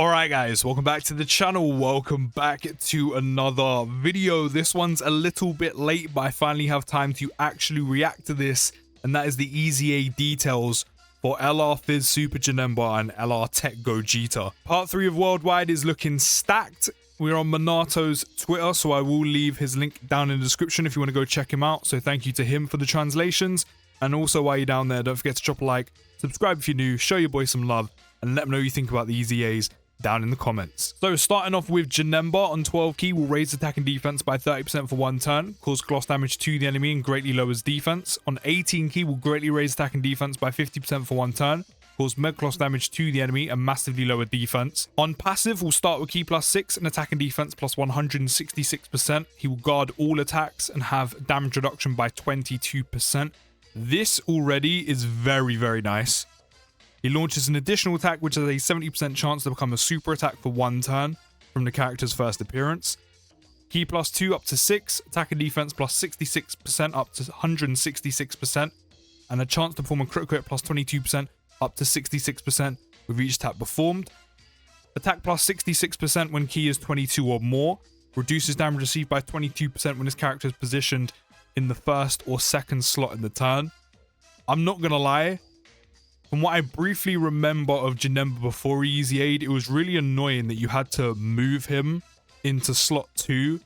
Alright guys, welcome back to the channel, welcome back to another video. This one's a little bit late, but I finally have time to actually react to this, and that is the EZA details for LR Fizz Super Janemba and LR TEQ Gogeta. Part 3 of Worldwide is looking stacked. We're on Minato's Twitter, so I will leave his link down in the description if you want to go check him out. So thank you to him for the translations. And also while you're down there, don't forget to drop a like, subscribe if you're new, show your boy some love, and let me know what you think about the EZA'S down in the comments. So starting off with Janemba on 12 key will raise attack and defense by 30% for one turn, cause cross damage to the enemy and greatly lowers defense. On 18 key will greatly raise attack and defense by 50% for one turn, cause med cross damage to the enemy and massively lower defense. On passive, we'll start with key plus 6 and attack and defense plus 166%. He will guard all attacks and have damage reduction by 22%. This already is very, very nice. He launches an additional attack which has a 70% chance to become a super attack for one turn from the character's first appearance. Key plus 2 up to 6, attack and defense plus 66% up to 166%, and a chance to perform a critical hit plus 22% up to 66% with each attack performed. Attack plus 66% when key is 22 or more, reduces damage received by 22% when his character is positioned in the first or second slot in the turn. I'm not gonna lie, from what I briefly remember of Janemba before he EZA'd, it was really annoying that you had to move him into slot 2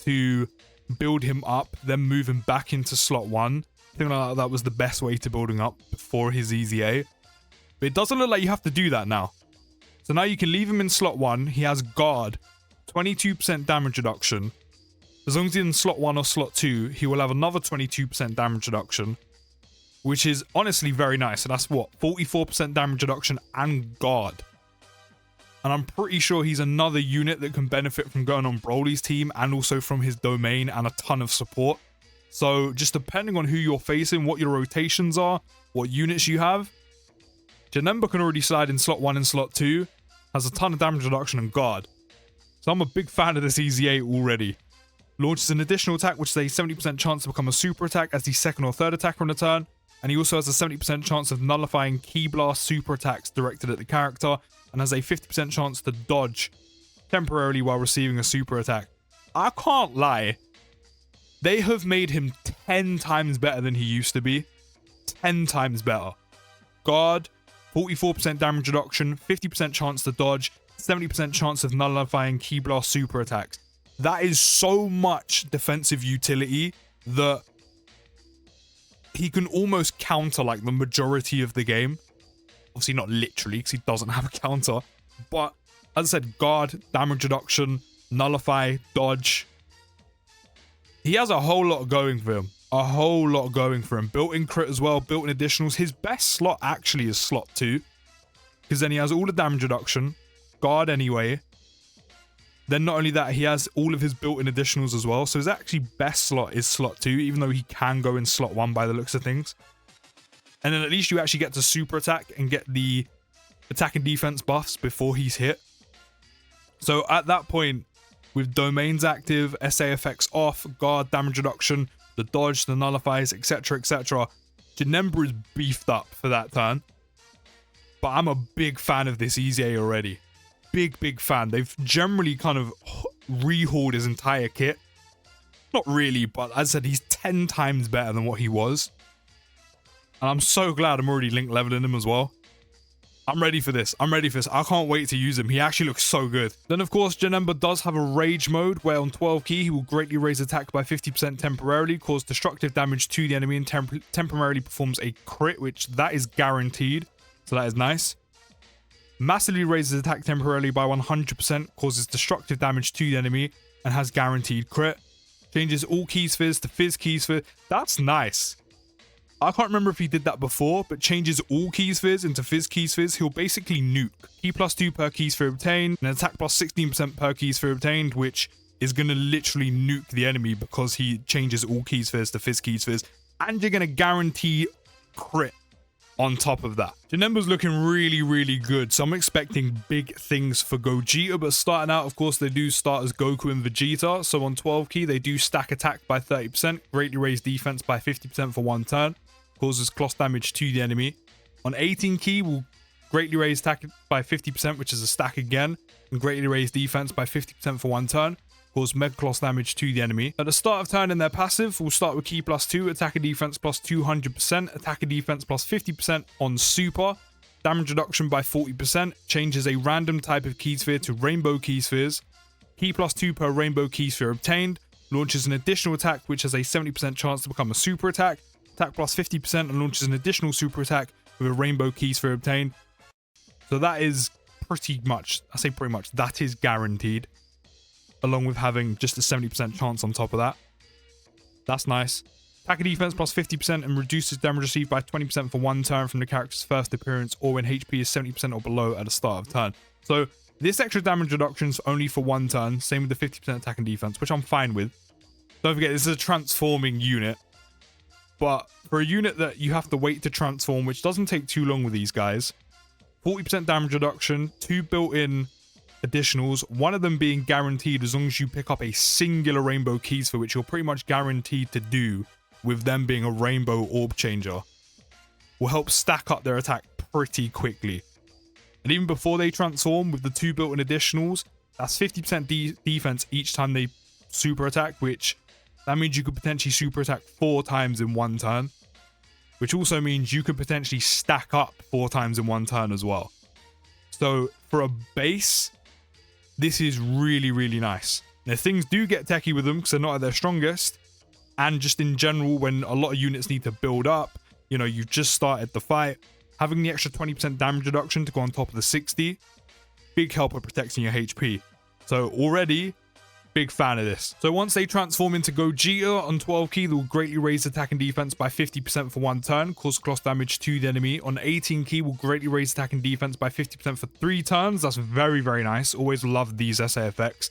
to build him up, then move him back into slot 1. I think that was the best way to build him up before his EZA. But it doesn't look like you have to do that now. So now you can leave him in slot 1. He has guard, 22% damage reduction. As long as he's in slot 1 or slot 2, he will have another 22% damage reduction, which is honestly very nice. And that's what, 44% damage reduction and guard. And I'm pretty sure he's another unit that can benefit from going on Broly's team and also from his domain and a ton of support. So just depending on who you're facing, what your rotations are, what units you have, Janemba can already slide in slot 1 and slot 2, has a ton of damage reduction and guard. So I'm a big fan of this EZA already. Launches an additional attack which is a 70% chance to become a super attack as the second or third attacker on the turn. And he also has a 70% chance of nullifying Ki Blast super attacks directed at the character, and has a 50% chance to dodge temporarily while receiving a super attack. I can't lie, they have made him 10 times better than he used to be. 10 times better. Guard, 44% damage reduction, 50% chance to dodge, 70% chance of nullifying Ki Blast super attacks. That is so much defensive utility that he can almost counter like the majority of the game. Obviously not literally because he doesn't have a counter. But as I said, guard, damage reduction, nullify, dodge. He has a whole lot going for him. A whole lot going for him. Built-in crit as well, built-in additionals. His best slot actually is slot 2. Because then he has all the damage reduction, guard anyway. Then not only that, he has all of his built-in additionals as well. So his actually best slot is slot 2, even though he can go in slot 1 by the looks of things. And then at least you actually get to super attack and get the attack and defense buffs before he's hit. So at that point, with domains active, SA effects off, guard, damage reduction, the dodge, the nullifies, etc, etc, Janemba is beefed up for that turn. But I'm a big fan of this EZA already. Big fan. They've generally kind of rehauled his entire kit. Not really, but as I said, he's 10 times better than what he was. And I'm so glad I'm already link leveling him as well. I'm ready for this. I'm ready for this. I can't wait to use him. He actually looks so good. Then of course, Janemba does have a rage mode where on 12 key, he will greatly raise attack by 50% temporarily, cause destructive damage to the enemy and temporarily performs a crit, which that is guaranteed. So that is nice. Massively raises attack temporarily by 100%, causes destructive damage to the enemy, and has guaranteed crit. Changes all keys fizz to fizz keys fizz. That's nice. I can't remember if he did that before, but changes all keys fizz into fizz keys fizz. He'll basically nuke. Key plus 2 per key sphere obtained, and attack plus 16% per key sphere obtained, which is going to literally nuke the enemy because he changes all keys fizz to fizz keys fizz. And you're going to guarantee crit on top of that. Janemba's looking really good, so I'm expecting big things for Gogeta, but starting out, of course, they do start as Goku and Vegeta, so on 12 key, they do stack attack by 30%, greatly raise defense by 50% for one turn, causes cross damage to the enemy. On 18 key, will greatly raise attack by 50%, which is a stack again, and greatly raise defense by 50% for 1 turn. Cause mega colossal damage to the enemy. At the start of turn in their passive, we'll start with key +2, attack and defense plus 200%, attack and defense plus 50% on super, damage reduction by 40%, changes a random type of key sphere to rainbow key spheres, key +2 per rainbow key sphere obtained, launches an additional attack which has a 70% chance to become a super attack plus 50%, and launches an additional super attack with a rainbow key sphere obtained. So that is pretty much, I say pretty much, that is guaranteed. Along with having just a 70% chance on top of that. That's nice. Attack and defense plus 50% and reduces damage received by 20% for 1 turn from the character's first appearance or when HP is 70% or below at the start of turn. So this extra damage reduction is only for 1 turn, same with the 50% attack and defense, which I'm fine with. Don't forget, this is a transforming unit. But for a unit that you have to wait to transform, which doesn't take too long with these guys, 40% damage reduction, 2 built-in additionals, one of them being guaranteed as long as you pick up a singular rainbow keys for which you're pretty much guaranteed to do, with them being a rainbow orb changer, will help stack up their attack pretty quickly. And even before they transform, with the 2 built-in additionals, that's 50% defense each time they super attack, which that means you could potentially super attack 4 times in 1 turn, which also means you could potentially stack up 4 times in 1 turn as well. So for a base, this is really, really nice. Now, things do get techie with them because they're not at their strongest. And just in general, when a lot of units need to build up, you know, you just started the fight, having the extra 20% damage reduction to go on top of the 60, big help at protecting your HP. So already, big fan of this. So once they transform into Gogeta on 12 key, they'll greatly raise attack and defense by 50% for 1 turn, cause cross damage to the enemy. On 18 key, will greatly raise attack and defense by 50% for 3 turns. That's very, very nice. Always love these SA effects.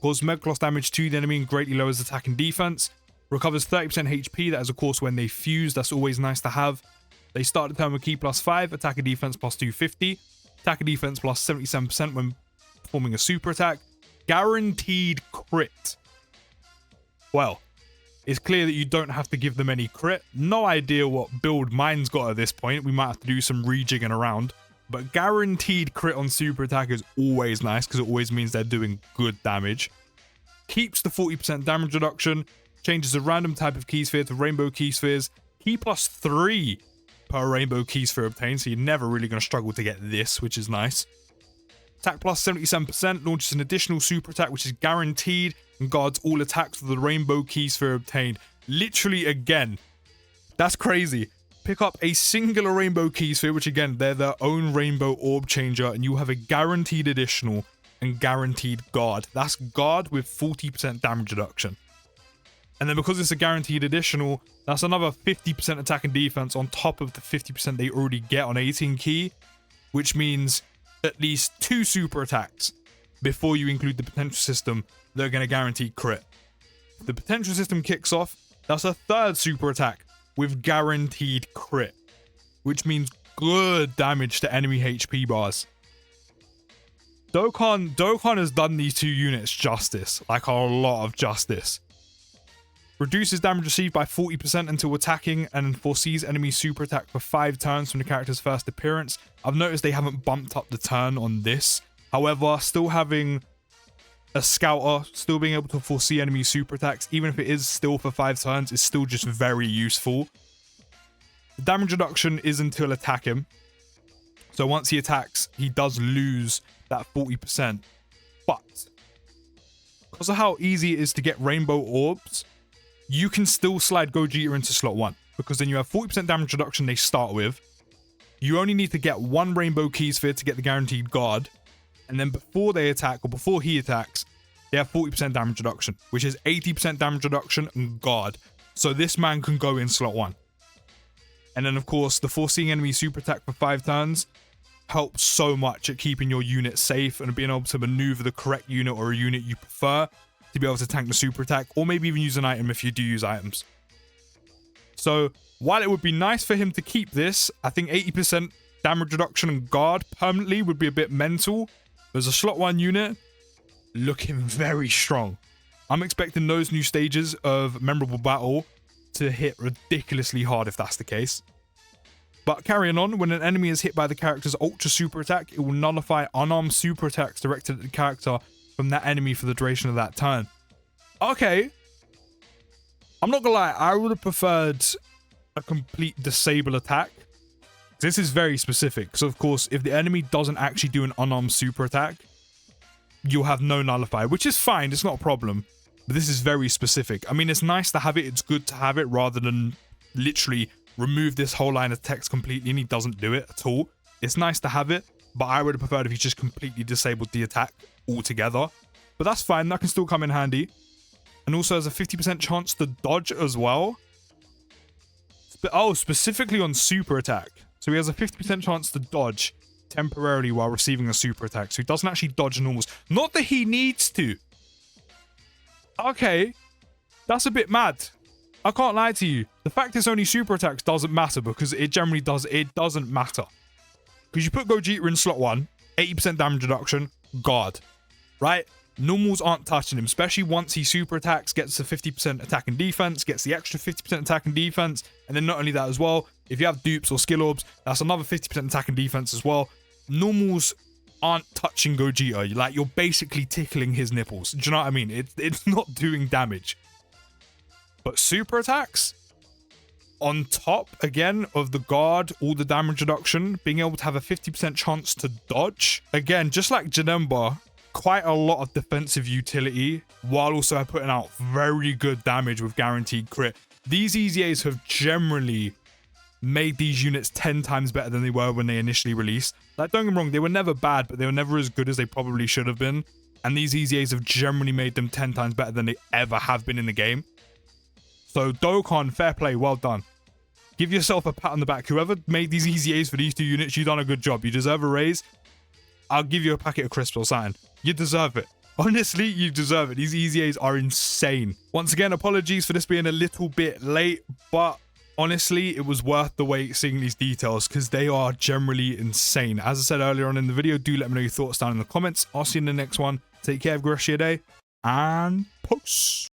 Cause mega cross damage to the enemy and greatly lowers attack and defense. Recovers 30% HP. That is, of course, when they fuse. That's always nice to have. They start the turn with key +5, attack and defense plus 250, attack and defense plus 77% when performing a super attack. Guaranteed crit. Well, it's clear that you don't have to give them any crit. No idea what build mine's got at this point. We might have to do some rejigging around. But guaranteed crit on super attack is always nice because it always means they're doing good damage. Keeps the 40% damage reduction. Changes a random type of key sphere to rainbow key spheres. Key +3 per rainbow key sphere obtained. So you're never really going to struggle to get this, which is nice. Attack plus 77%, launches an additional super attack which is guaranteed and guards all attacks with the rainbow key sphere obtained. Literally again, that's crazy. Pick up a singular rainbow key sphere, which again, they're their own rainbow orb changer, and you have a guaranteed additional and guaranteed guard. That's guard with 40% damage reduction. And then because it's a guaranteed additional, that's another 50% attack and defense on top of the 50% they already get on 18 key, which means at least 2 super attacks before you include the potential system that are going to guarantee crit. If the potential system kicks off, that's a 3rd super attack with guaranteed crit, which means good damage to enemy HP bars. Dokkan has done these 2 units justice, like a lot of justice. Reduces damage received by 40% until attacking and foresees enemy super attack for 5 turns from the character's first appearance. I've noticed they haven't bumped up the turn on this. However, still having a scouter, still being able to foresee enemy super attacks, even if it is still for 5 turns, is still just very useful. The damage reduction is until attacking. So once he attacks, he does lose that 40%. But because of how easy it is to get rainbow orbs, you can still slide Gogeta into slot 1, because then you have 40% damage reduction they start with. You only need to get 1 rainbow key sphere to get the guaranteed guard, and then before they attack, or before he attacks, they have 40% damage reduction, which is 80% damage reduction and guard. So this man can go in slot 1. And then of course, the foreseeing enemy super attack for 5 turns helps so much at keeping your unit safe and being able to maneuver the correct unit or a unit you prefer to be able to tank the super attack, or maybe even use an item if you do use items. So while it would be nice for him to keep this, I think 80% damage reduction and guard permanently would be a bit mental. There's a slot 1 unit looking very strong. I'm expecting those new stages of Memorable Battle to hit ridiculously hard if that's the case. But carrying on, when an enemy is hit by the character's ultra super attack, it will nullify unarmed super attacks directed at the character from that enemy for the duration of that turn. Okay. I'm not gonna lie, I would have preferred a complete disable attack. This is very specific. So of course, if the enemy doesn't actually do an unarmed super attack, you'll have no nullify, which is fine, it's not a problem. But this is very specific. I mean, it's nice to have it, it's good to have it, rather than literally remove this whole line of text completely and he doesn't do it at all. It's nice to have it, but I would have preferred if he just completely disabled the attack altogether. But that's fine, that can still come in handy. And also has a 50% chance to dodge as well. Oh, specifically on super attack. So he has a 50% chance to dodge temporarily while receiving a super attack. So he doesn't actually dodge normals. Not that he needs to. Okay. That's a bit mad. I can't lie to you. The fact it's only super attacks doesn't matter because it generally does. It doesn't matter. Because you put Gogeta in slot 1, 80% damage reduction, guard. Right? Normals aren't touching him, especially once he super attacks, gets the 50% attack and defense, gets the extra 50% attack and defense, and then not only that as well, if you have dupes or skill orbs, that's another 50% attack and defense as well. Normals aren't touching Gogeta, like you're basically tickling his nipples. Do you know what I mean? It's not doing damage. But super attacks, on top again of the guard, all the damage reduction, being able to have a 50% chance to dodge, again, just like Janemba, quite a lot of defensive utility while also putting out very good damage with guaranteed crit. These EZAs have generally made these units 10 times better than they were when they initially released. Like, don't get me wrong, they were never bad, but they were never as good as they probably should have been. And these EZAs have generally made them 10 times better than they ever have been in the game. So Dokkan, fair play, well done. Give yourself a pat on the back. Whoever made these EZAs for these two units, you've done a good job. You deserve a raise. I'll give you a packet of crisps or something. You deserve it. Honestly, you deserve it. These EZAs are insane. Once again, apologies for this being a little bit late, but honestly, it was worth the wait seeing these details because they are generally insane. As I said earlier on in the video, do let me know your thoughts down in the comments. I'll see you in the next one. Take care, have a good rest of your day, and peace.